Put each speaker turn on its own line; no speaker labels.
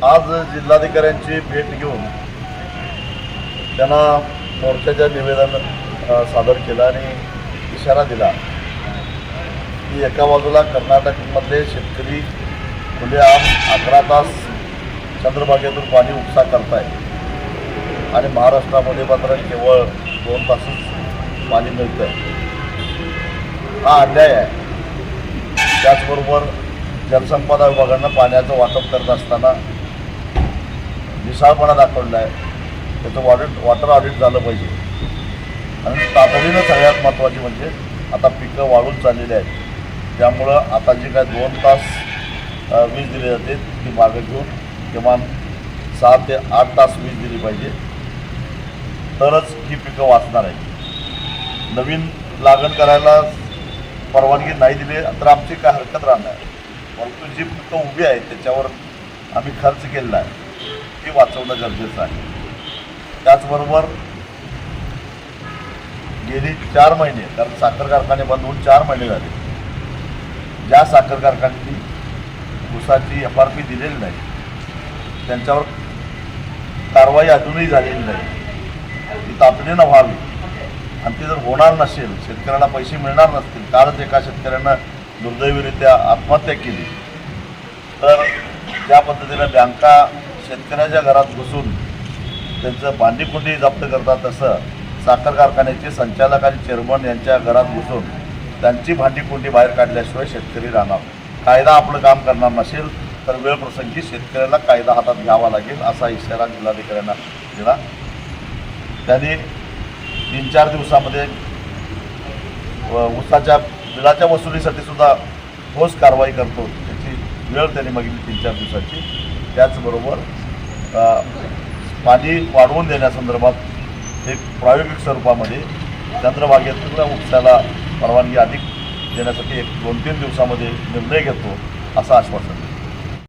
आज जिल्हाधिकाऱ्यांची भेट घेऊन त्यांना मोर्चाचं निवेदन सादर केलं आणि इशारा दिला की एका बाजूला कर्नाटकमधले शेतकरी खुलेआम 11 तास चंद्रभागेतून पाणी उपसा करताय आणि महाराष्ट्रामध्ये मात्र केवळ 2 तासच पाणी मिळतं. हा अन्याय आहे. त्याचबरोबर जलसंपदा विभागानं पाण्याचं वाटप करत असताना विशाळपणा दाखवला आहे. त्याचं वॉटर ऑडिट झालं पाहिजे आणि तातडीनं सगळ्यात महत्त्वाची म्हणजे आता पिकं वाढून चाललेली आहेत. त्यामुळं आता जी काय 2 तास वीज दिली जाते ती मागं घेऊन किमान 7 ते 8 तास वीज दिली पाहिजे, तरच ही पिकं वाचणार आहे. नवीन लागण करायला परवानगी नाही दिली तर आमची काय हरकत राहणार, परंतु जी पिकं उभी आहेत त्याच्यावर आम्ही खर्च केलेला आहे ती वाचवणं गरजेचं आहे. त्याचबरोबर गेली 4 महिने, कारण साखर कारखाने बंद होऊन 4 महिने झाले, ज्या साखर कारखान्यांनी ऊसाची FRP दिलेली नाही त्यांच्यावर कारवाई अजूनही झालेली नाही. ती तातडीनं व्हावी आणि ती जर होणार नसेल, शेतकऱ्याला पैसे मिळणार नसतील, कालच एका शेतकऱ्यानं दुर्दैवीरित्या आत्महत्या केली, तर ज्या पद्धतीनं बँका शेतकऱ्याच्या घरात घुसून त्यांचं भांडीकुंडी जप्त करतात तसं साखर कारखान्याचे संचालक आणि चेअरमन यांच्या घरात घुसून त्यांची भांडीकुंडी बाहेर काढल्याशिवाय शेतकरी राहणार. कायदा आपलं काम करणार नसेल तर वेळप्रसंगी शेतकऱ्याला कायदा हातात घ्यावा लागेल असा इशारा जिल्हाधिकाऱ्यांना दिला. त्यांनी 3-4 दिवसामध्ये ऊसाच्या बिलाच्या वसुलीसाठी सुद्धा ठोस कारवाई करतो त्याची वेळ त्यांनी मागितली 3-4 दिवसाची. त्याचबरोबर पाणी वाढवून देण्यासंदर्भात एक प्रायोगिक स्वरूपामध्ये चंद्रभागेतल्या उपसाला परवानगी अधिक देण्यासाठी 1-2-3 दिवसामध्ये निर्णय घेतो असं आश्वासन दिलं.